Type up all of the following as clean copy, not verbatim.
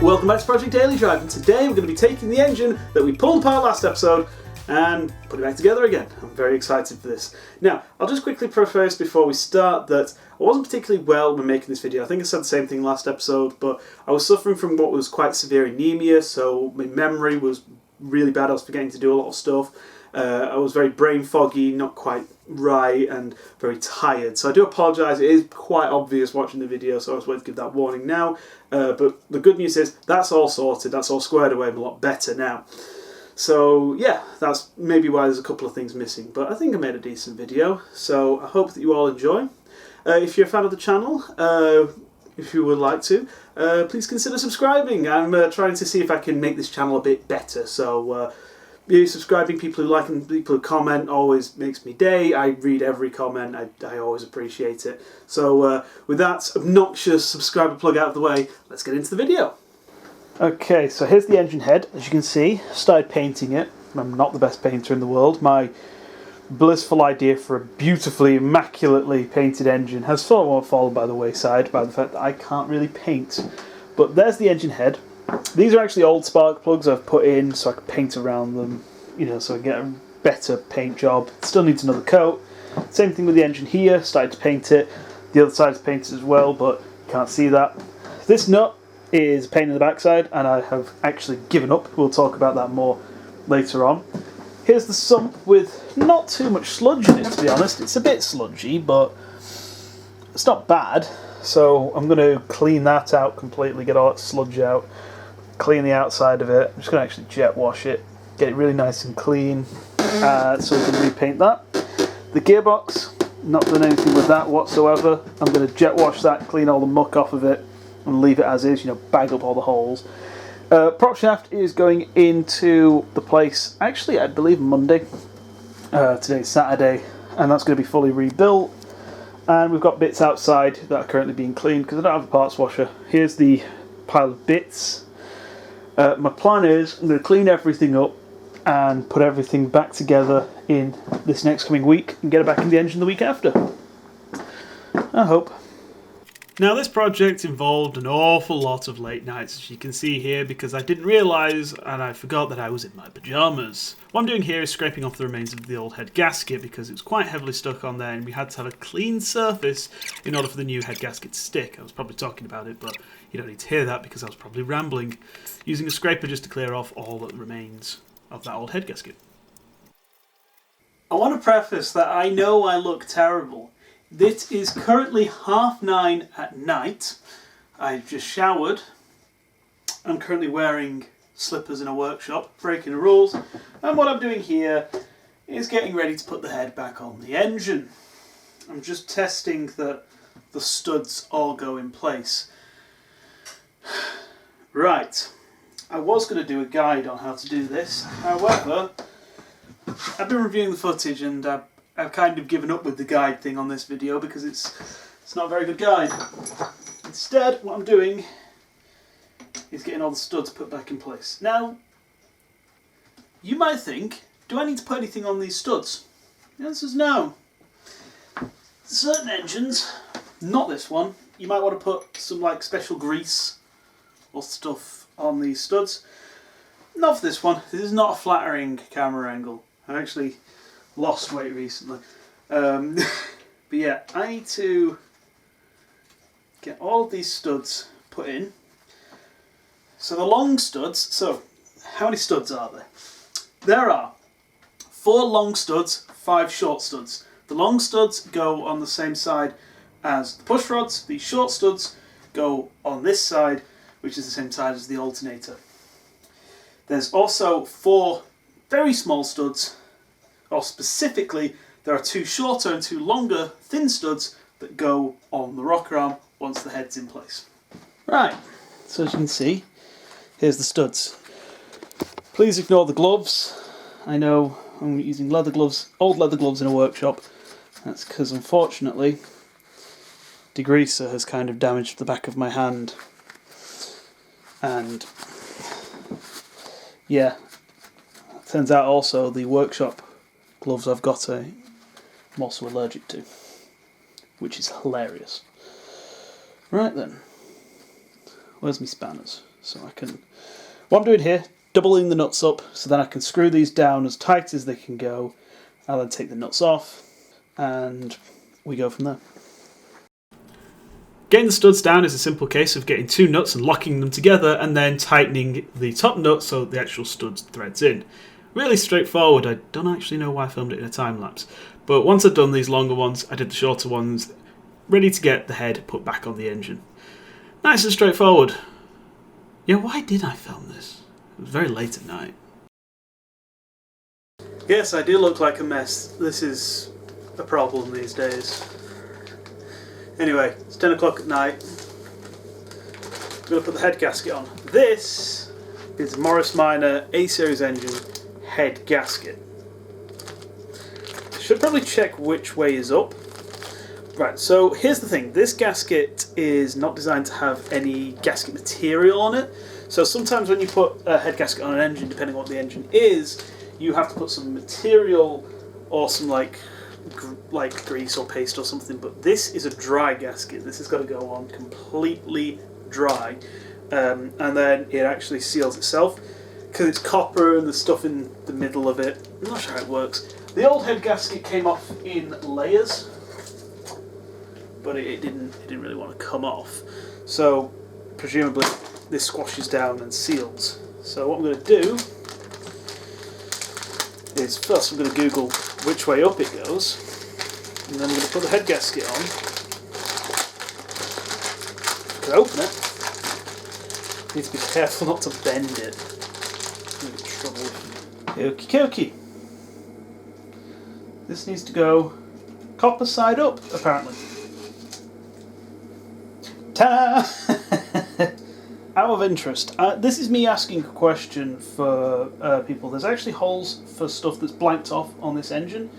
welcome back to Project Daily Drive, and today we're going to be taking the engine that we pulled apart last episode and putting it back together again. I'm very excited for this. Now, I'll just quickly preface before we start that I wasn't particularly well when making this video. I think I said the same thing last episode, but I was suffering from what was quite severe anemia, so my memory was really bad. I was forgetting to do a lot of stuff. I was very brain foggy, not quite right, and very tired. So I do apologise. It is quite obvious watching the video, so I was going to give that warning now. But the good news is that's all sorted. That's all squared away. I'm a lot better now. So yeah, that's maybe why there's a couple of things missing. But I think I made a decent video. So I hope that you all enjoy. If you're a fan of the channel, if you would like to, please consider subscribing. I'm trying to see if I can make this channel a bit better. So you subscribing, people who like and people who comment always makes me day. I read every comment. I always appreciate it. So with that obnoxious subscriber plug out of the way, let's get into the video. Okay, so here's the engine head. As you can see, started painting it. I'm not the best painter in the world. My blissful idea for a beautifully, immaculately painted engine has somewhat fallen by the wayside by the fact that I can't really paint. But there's the engine head. These are actually old spark plugs I've put in so I can paint around them, you know, so I get a better paint job. Still needs another coat. Same thing with the engine here, started to paint it. The other side's painted as well, but you can't see that. This nut is a pain in the backside, and I have actually given up. We'll talk about that more later on. Here's the sump with not too much sludge in it, to be honest. It's a bit sludgy, but it's not bad. So I'm going to clean that out completely, get all that sludge out, clean the outside of it. I'm just going to actually jet wash it, get it really nice and clean, so we can repaint that. The gearbox, not done anything with that whatsoever. I'm going to jet wash that, clean all the muck off of it, and leave it as is, you know, bag up all the holes. Prop shaft is going into the place, actually I believe Monday. Today's Saturday, and that's going to be fully rebuilt. And we've got bits outside that are currently being cleaned because I don't have a parts washer. Here's the pile of bits. My plan is I'm going to clean everything up and put everything back together in this next coming week and get it back in the engine the week after. I hope. Now this project involved an awful lot of late nights, as you can see here, because I didn't realise and I forgot that I was in my pyjamas. What I'm doing here is scraping off the remains of the old head gasket because it was quite heavily stuck on there and we had to have a clean surface in order for the new head gasket to stick. I was probably talking about it, but you don't need to hear that because I was probably rambling, using a scraper just to clear off all that remains of that old head gasket. I want to preface that I know I look terrible. This is currently 9:30 at night. I've just showered. I'm currently wearing slippers in a workshop, breaking the rules. And what I'm doing here is getting ready to put the head back on the engine. I'm just testing that the studs all go in place. Right. I was going to do a guide on how to do this. However, I've been reviewing the footage and I've kind of given up with the guide thing on this video because it's not a very good guide. Instead, what I'm doing is getting all the studs put back in place. Now, you might think, do I need to put anything on these studs? The answer is no. Certain engines, not this one, you might want to put some like special grease or stuff on these studs. Not for this one. This is not a flattering camera angle. I actually lost weight recently. But yeah, I need to get all of these studs put in. So the long studs, so how many studs are there? There are 4 long studs, 5 short studs. The long studs go on the same side as the push rods. The short studs go on this side, which is the same side as the alternator. There's also 4 very small studs, or specifically, there are 2 shorter and 2 longer thin studs that go on the rocker arm once the head's in place. Right, so as you can see, here's the studs. Please ignore the gloves. I know I'm using leather gloves, old leather gloves in a workshop. That's because unfortunately, degreaser has kind of damaged the back of my hand. And yeah, turns out also the workshop gloves I've got I'm also allergic to, which is hilarious. Right then, where's my spanners? So I can, what I'm doing here, doubling the nuts up so then I can screw these down as tight as they can go. I'll then take the nuts off and we go from there. Getting the studs down is a simple case of getting two nuts and locking them together and then tightening the top nut so the actual stud threads in. Really straightforward. I don't actually know why I filmed it in a time lapse, but once I'd done these longer ones, I did the shorter ones, ready to get the head put back on the engine. Nice and straightforward. Yeah, why did I film this? It was very late at night. Yes, I do look like a mess. This is a problem these days. Anyway, it's 10 o'clock at night. I'm going to put the head gasket on. This is Morris Minor A-Series engine head gasket. Should probably check which way is up. Right, so here's the thing. This gasket is not designed to have any gasket material on it. So sometimes when you put a head gasket on an engine, depending on what the engine is, you have to put some material or some like grease or paste or something, but this is a dry gasket. This has got to go on completely dry, and then it actually seals itself because it's copper and there's stuff in the middle of it. I'm not sure how it works. The old head gasket came off in layers, but it didn't really want to come off, so presumably this squashes down and seals. So what I'm going to do is first I'm going to Google which way up it goes, and then I'm going to put the head gasket on. To open it, need to be careful not to bend it. I'm in trouble. Okie dokie. This needs to go copper side up, apparently. Ta! Out of interest, this is me asking a question for people. There's actually holes for stuff that's blanked off on this engine.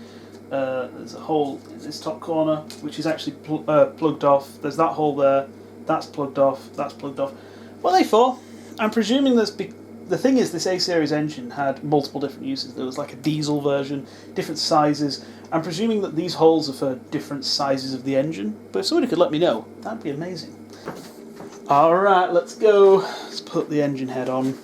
There's a hole in this top corner which is actually plugged off. There's that hole there, that's plugged off, that's plugged off. What are they for? I'm presuming the thing is, this A-Series engine had multiple different uses. There was like a diesel version, different sizes. I'm presuming that these holes are for different sizes of the engine, but if somebody could let me know, that'd be amazing. Alright, let's go. Let's put the engine head on.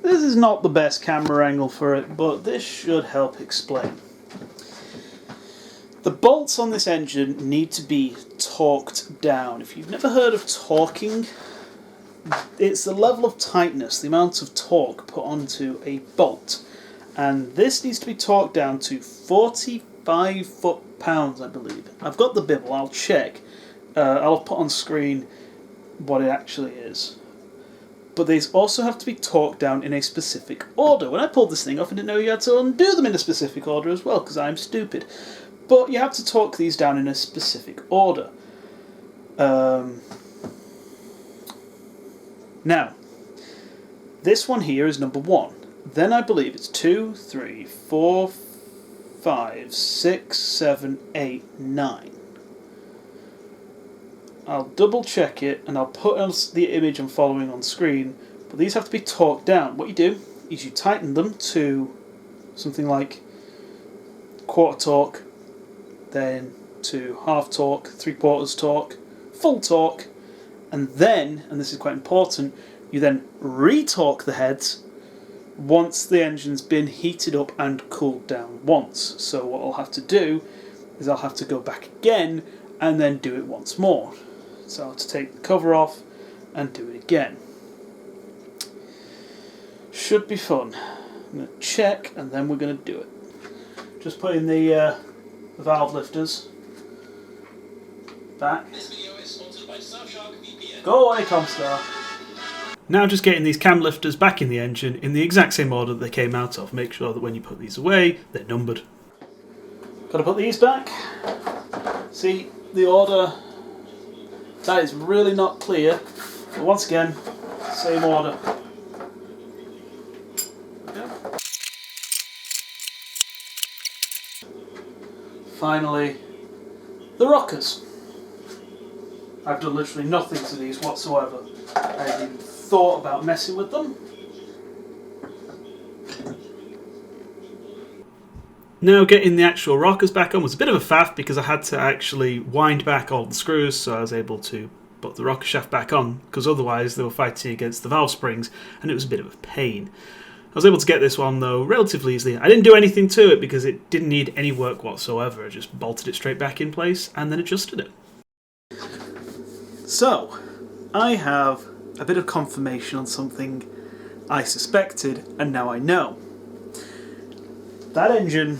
This is not the best camera angle for it, but this should help explain. The bolts on this engine need to be torqued down. If you've never heard of torquing, it's the level of tightness, the amount of torque put onto a bolt. And this needs to be torqued down to 45 foot-pounds, I believe. I've got the bibble, I'll check. I'll put on screen what it actually is. But these also have to be torqued down in a specific order. When I pulled this thing off, I didn't know you had to undo them in a specific order as well, because I'm stupid. But you have to torque these down in a specific order. Now, this one here is number 1. Then I believe it's 2, 3, 4, 5, 6, 7, 8, 9. I'll double check it and I'll put on the image I'm following on screen, but these have to be torqued down. What you do is you tighten them to something like quarter torque, then to half torque, 3/4 torque, full torque, and then, and this is quite important, you then re-torque the heads once the engine's been heated up and cooled down once. So what I'll have to do is I'll have to go back again and then do it once more. So I'll have to take the cover off and do it again. Should be fun. I'm going to check and then we're going to do it. Just putting the valve lifters back. This video is sponsored by Surfshark VPN. Go away, Comstar. Now just getting these cam lifters back in the engine in the exact same order that they came out of. Make sure that when you put these away, they're numbered. Got to put these back. See, the order, that is really not clear. But once again, same order. finally, the rockers. I've done literally nothing to these whatsoever. I haven't even thought about messing with them. Now getting the actual rockers back on was a bit of a faff because I had to actually wind back all the screws so I was able to put the rocker shaft back on, because otherwise they were fighting against the valve springs and it was a bit of a pain. I was able to get this one though relatively easily. I didn't do anything to it because it didn't need any work whatsoever. I just bolted it straight back in place and then adjusted it. So, I have a bit of confirmation on something I suspected and now I know. That engine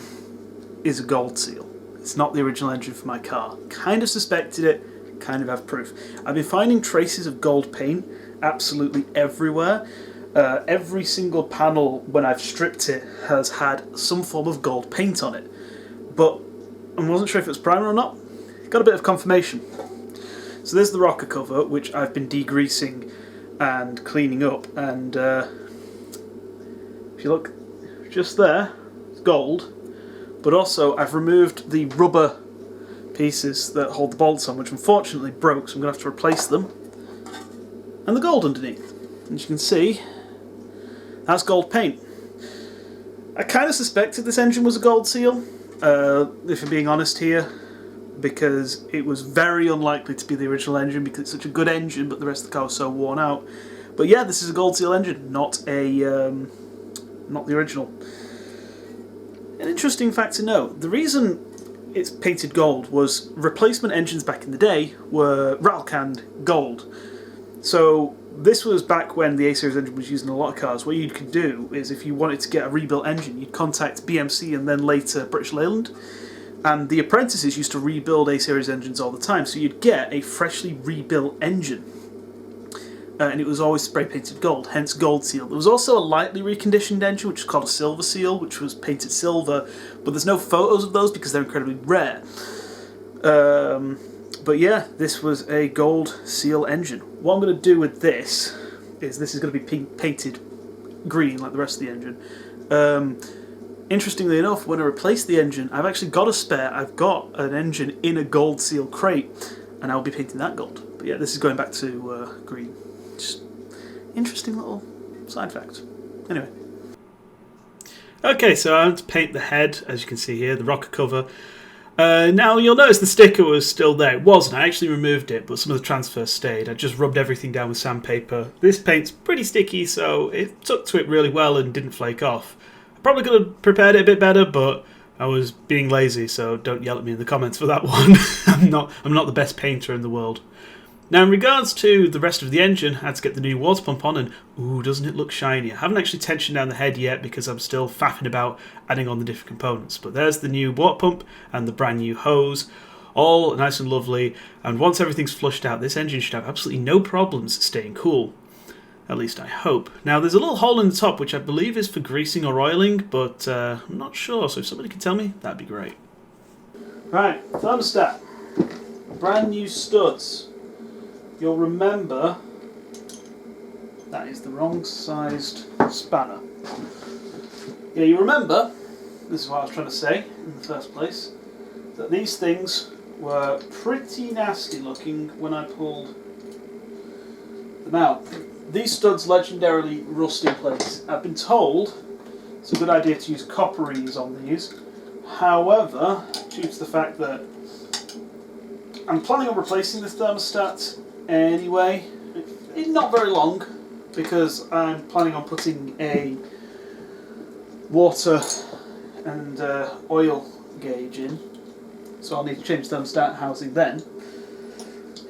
is a gold seal. It's not the original engine for my car. Kind of suspected it, kind of have proof. I've been finding traces of gold paint absolutely everywhere. Every single panel, when I've stripped it, has had some form of gold paint on it. But I wasn't sure if it was primer or not. Got a bit of confirmation. So there's the rocker cover, which I've been degreasing and cleaning up. And if you look just there, it's gold. But also I've removed the rubber pieces that hold the bolts on, which unfortunately broke, so I'm going to have to replace them. And the gold underneath. As you can see, that's gold paint. I kind of suspected this engine was a gold seal, if I'm being honest here, because it was very unlikely to be the original engine because it's such a good engine, but the rest of the car was so worn out. But yeah, this is a gold seal engine, not the original. An interesting fact to note: the reason it's painted gold was replacement engines back in the day were rattle canned gold. So this was back when the A-Series engine was used in a lot of cars. What you could do is, if you wanted to get a rebuilt engine, you'd contact BMC and then later British Leyland. And the apprentices used to rebuild A-Series engines all the time, so you'd get a freshly rebuilt engine. And it was always spray painted gold, hence gold seal. There was also a lightly reconditioned engine, which is called a silver seal, which was painted silver, but there's no photos of those because they're incredibly rare. But yeah, this was a gold seal engine. What I'm going to do with this is going to be painted green like the rest of the engine. Interestingly enough, when I replaced the engine, I've actually got a spare. I've got an engine in a gold seal crate, and I'll be painting that gold. But yeah, this is going back to green. Just interesting little side fact. Anyway. Okay, so I want to paint the head, as you can see here, the rocker cover. Now you'll notice the sticker was still there. It wasn't. I actually removed it, but some of the transfer stayed. I just rubbed everything down with sandpaper. This paint's pretty sticky, so it stuck to it really well and didn't flake off. I probably could have prepared it a bit better, but I was being lazy, so don't yell at me in the comments for that one. I'm not the best painter in the world. Now, in regards to the rest of the engine, I had to get the new water pump on, and ooh, doesn't it look shiny? I haven't actually tensioned down the head yet because I'm still faffing about adding on the different components. But there's the new water pump and the brand new hose, all nice and lovely. And once everything's flushed out, this engine should have absolutely no problems staying cool. At least I hope. Now, there's a little hole in the top, which I believe is for greasing or oiling, but I'm not sure. So if somebody can tell me, that'd be great. Right, thermostat. Brand new studs. You'll remember that is the wrong sized spanner. Yeah, you remember, this is what I was trying to say in the first place, that these things were pretty nasty looking when I pulled them out. These studs legendarily rust in place. I've been told it's a good idea to use copperies on these. However, due to the fact that I'm planning on replacing this thermostat anyway, not very long, because I'm planning on putting a water and oil gauge in, so I'll need to change the thermostat housing then.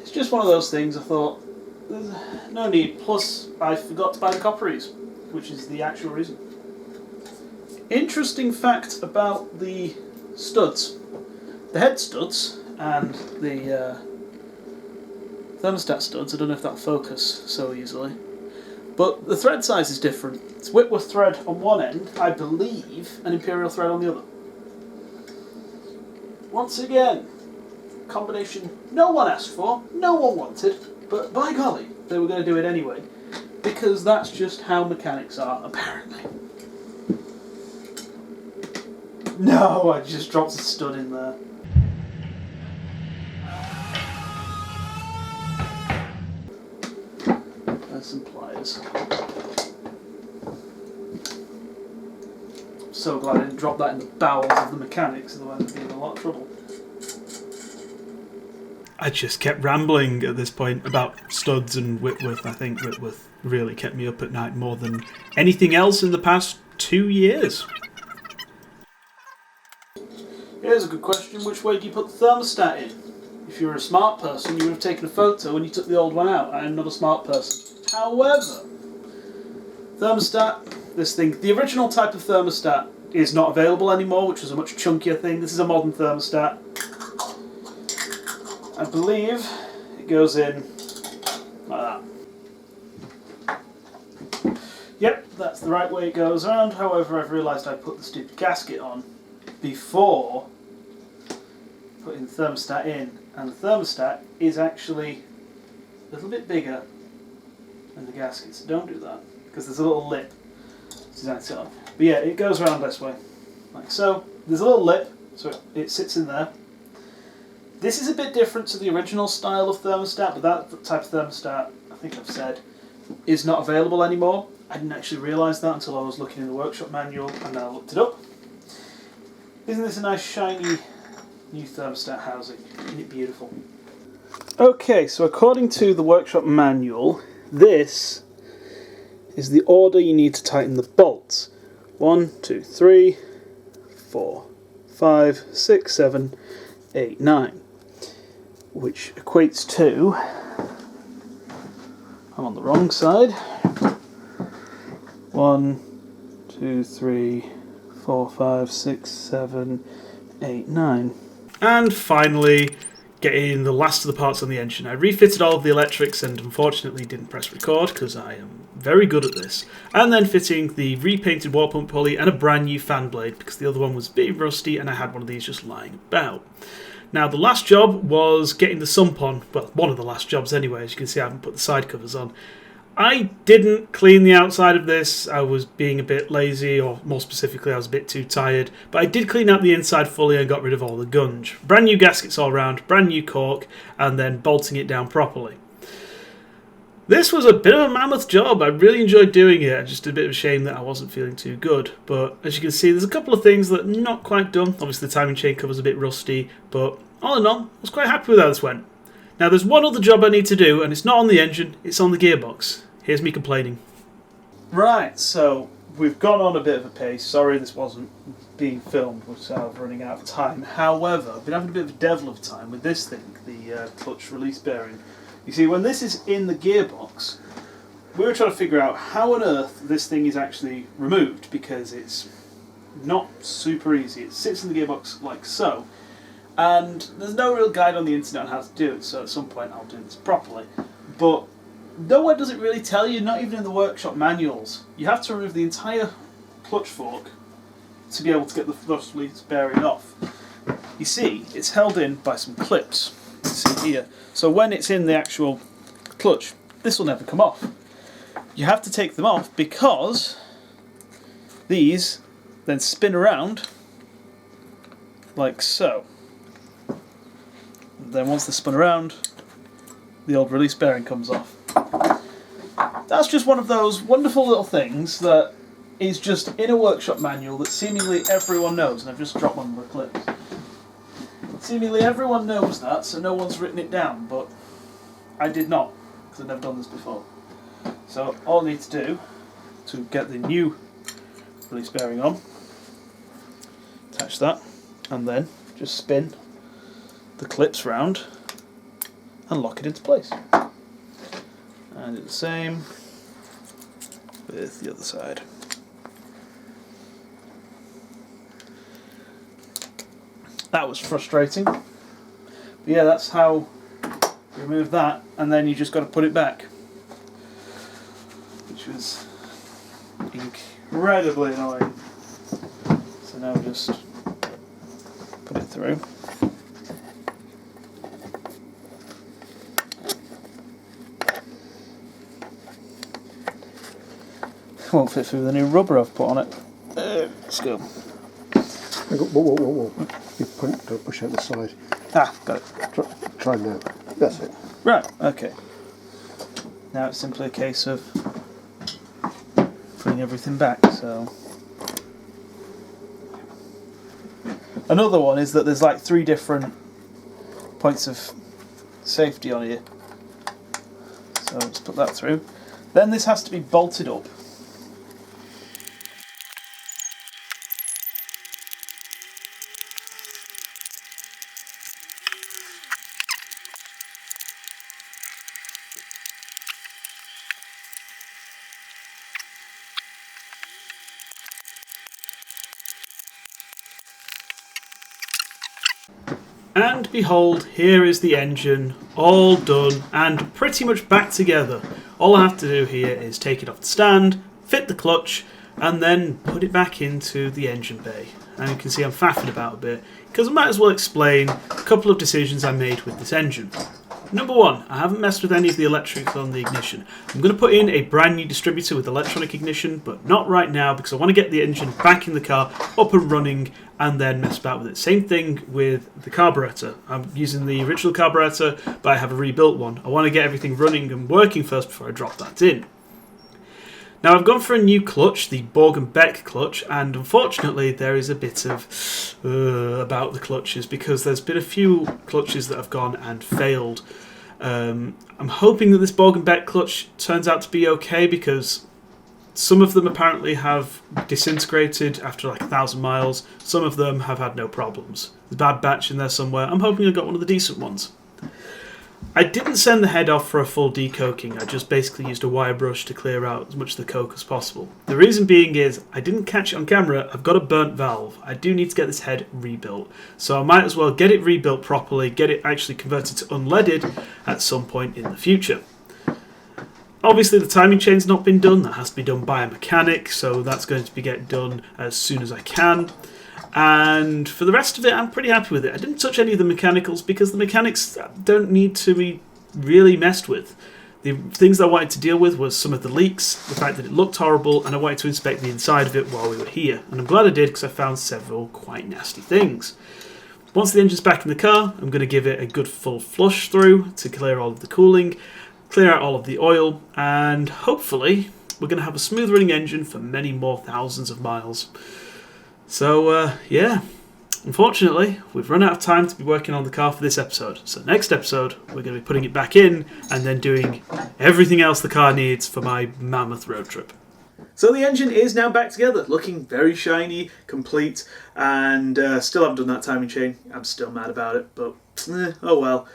It's just one of those things. I thought there's no need, plus I forgot to buy the copperies, which is the actual reason. Interesting fact about the studs. The head studs and the thermostat studs, I don't know if that'll focus so easily, but the thread size is different. It's Whitworth thread on one end, I believe, and Imperial thread on the other. Once again, combination no one asked for, no one wanted, but by golly, they were going to do it anyway, because that's just how mechanics are, apparently. No, I just dropped a stud in there. this. So glad I didn't drop that in the bowels of the mechanics, otherwise I'd be in a lot of trouble. I just kept rambling at this point about studs and Whitworth. I think Whitworth really kept me up at night more than anything else in the past 2 years. Here's a good question. Which way do you put the thermostat in? If you were a smart person, you would have taken a photo when you took the old one out. I am not a smart person. However, thermostat, this thing, the original type of thermostat is not available anymore, which was a much chunkier thing. This is a modern thermostat. I believe it goes in like that. Yep, that's the right way it goes around. However, I've realised I put the stupid gasket on before putting the thermostat in, and the thermostat is actually a little bit bigger than the gasket, so don't do that, because there's a little lip designed to sit on. But yeah, it goes around this way, like so. There's a little lip, so it sits in there. This is a bit different to the original style of thermostat, but that type of thermostat, I think I've said, is not available anymore. I didn't actually realise that until I was looking in the workshop manual, and then I looked it up. Isn't this a nice shiny new thermostat housing? Isn't it beautiful? Okay, so according to the workshop manual, this is the order you need to tighten the bolts. 1, 2, 3, 4, 5, 6, 7, 8, 9. Which equates to... I'm on the wrong side. 1, 2, 3, 4, 5, 6, 7, 8, 9. And finally, getting the last of the parts on the engine. I refitted all of the electrics and unfortunately didn't press record because I am very good at this. And then fitting the repainted water pump pulley and a brand new fan blade because the other one was a bit rusty and I had one of these just lying about. Now the last job was getting the sump on. Well, one of the last jobs anyway. As you can see, I haven't put the side covers on. I didn't clean the outside of this. I was being a bit lazy, or more specifically, I was a bit too tired. But I did clean out the inside fully and got rid of all the gunge. Brand new gaskets all around, brand new cork, and then bolting it down properly. This was a bit of a mammoth job. I really enjoyed doing it. Just a bit of a shame that I wasn't feeling too good. But as you can see, there's a couple of things that are not quite done. Obviously, the timing chain cover's a bit rusty, but all in all, I was quite happy with how this went. Now, there's one other job I need to do, and it's not on the engine, it's on the gearbox. Here's me complaining. Right, so we've gone on a bit of a pace. Sorry this wasn't being filmed, which I was running out of time. However, I've been having a bit of a devil of a time with this thing, the clutch release bearing. You see, when this is in the gearbox, we were trying to figure out how on earth this thing is actually removed, because it's not super easy. It sits in the gearbox like so, and there's no real guide on the internet on how to do it, so at some point I'll do this properly. But nowhere does it really tell you, not even in the workshop manuals. You have to remove the entire clutch fork to be able to get the thrust release bearing off. You see, it's held in by some clips. You can see here. So when it's in the actual clutch, this will never come off. You have to take them off because these then spin around like so. And then once they're spun around, the old release bearing comes off. That's just one of those wonderful little things that is just in a workshop manual that seemingly everyone knows, and I've just dropped one of the clips. Seemingly everyone knows that, so no one's written it down, but I did not, because I've never done this before. So all I need to do to get the new release bearing on, attach that, and then just spin the clips round and lock it into place. And do the same with the other side. That was frustrating. But yeah, that's how you remove that, and then you just got to put it back. Which was incredibly annoying. So now just put it through. Won't fit through the new rubber I've put on it. Let's go. Whoa. You don't push out the side. Ah, got it. Try now. That's it. Right, okay. Now it's simply a case of putting everything back. So another one is that there's like 3 different points of safety on here. So let's put that through. Then this has to be bolted up. And behold, here is the engine, all done and pretty much back together. All I have to do here is take it off the stand, fit the clutch, and then put it back into the engine bay. And you can see I'm faffing about a bit, because I might as well explain a couple of decisions I made with this engine. Number 1, I haven't messed with any of the electrics on the ignition. I'm going to put in a brand new distributor with electronic ignition, but not right now because I want to get the engine back in the car, up and running, and then mess about with it. Same thing with the carburetor. I'm using the original carburetor, but I have a rebuilt one. I want to get everything running and working first before I drop that in. Now I've gone for a new clutch, the Borg & Beck clutch, and unfortunately there is a bit of about the clutches because there's been a few clutches that have gone and failed. I'm hoping that this Borg & Beck clutch turns out to be okay because some of them apparently have disintegrated after like 1,000 miles. Some of them have had no problems. There's a bad batch in there somewhere. I'm hoping I got one of the decent ones. I didn't send the head off for a full decoking. I just basically used a wire brush to clear out as much of the coke as possible. The reason being is I didn't catch it on camera. I've got a burnt valve. I do need to get this head rebuilt. So I might as well get it rebuilt properly, get it actually converted to unleaded at some point in the future. Obviously the timing chain's not been done. That has to be done by a mechanic, so that's going to be get done as soon as I can. And for the rest of it, I'm pretty happy with it. I didn't touch any of the mechanicals because the mechanics don't need to be really messed with. The things that I wanted to deal with was some of the leaks, the fact that it looked horrible, and I wanted to inspect the inside of it while we were here. And I'm glad I did because I found several quite nasty things. Once the engine's back in the car, I'm going to give it a good full flush through to clear all of the cooling, clear out all of the oil, and hopefully we're going to have a smooth running engine for many more thousands of miles. So, yeah, unfortunately, we've run out of time to be working on the car for this episode. So next episode, we're going to be putting it back in and then doing everything else the car needs for my mammoth road trip. So the engine is now back together, looking very shiny, complete, and still haven't done that timing chain. I'm still mad about it, but oh well.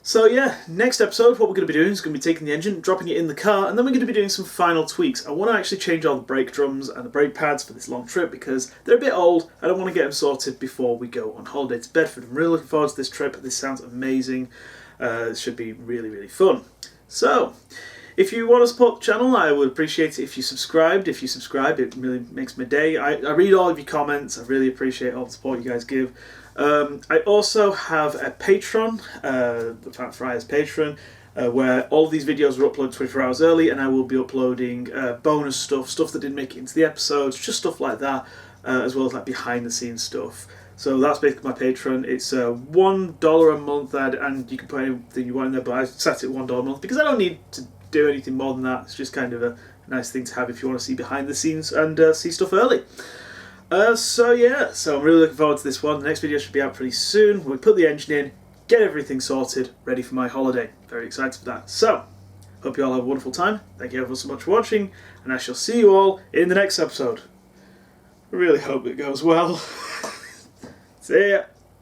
So yeah, next episode, what we're going to be doing is going to be taking the engine, dropping it in the car, and then we're going to be doing some final tweaks. I want to actually change all the brake drums and the brake pads for this long trip because they're a bit old. I don't want to get them sorted before we go on holiday to Bedford. I'm really looking forward to this trip. This sounds amazing. It should be really, really fun. So, if you want to support the channel, I would appreciate it if you subscribed. If you subscribe, it really makes my day. I read all of your comments. I really appreciate all the support you guys give. I also have a Patreon, TheFatFrier's Patreon, where all of these videos are uploaded 24 hours early, and I will be uploading bonus stuff that didn't make it into the episodes, just stuff like that, as well as like behind the scenes stuff. So that's basically my Patreon. It's $1 a month, and you can put anything you want in there, but I set it at $1 a month because I don't need to do anything more than that. It's just kind of a nice thing to have if you want to see behind the scenes and see stuff early. So yeah, so I'm really looking forward to this one. The next video should be out pretty soon. We'll put the engine in, get everything sorted, ready for my holiday. Very excited for that. So, hope you all have a wonderful time. Thank you ever so much for watching, and I shall see you all in the next episode. I really hope it goes well. See ya.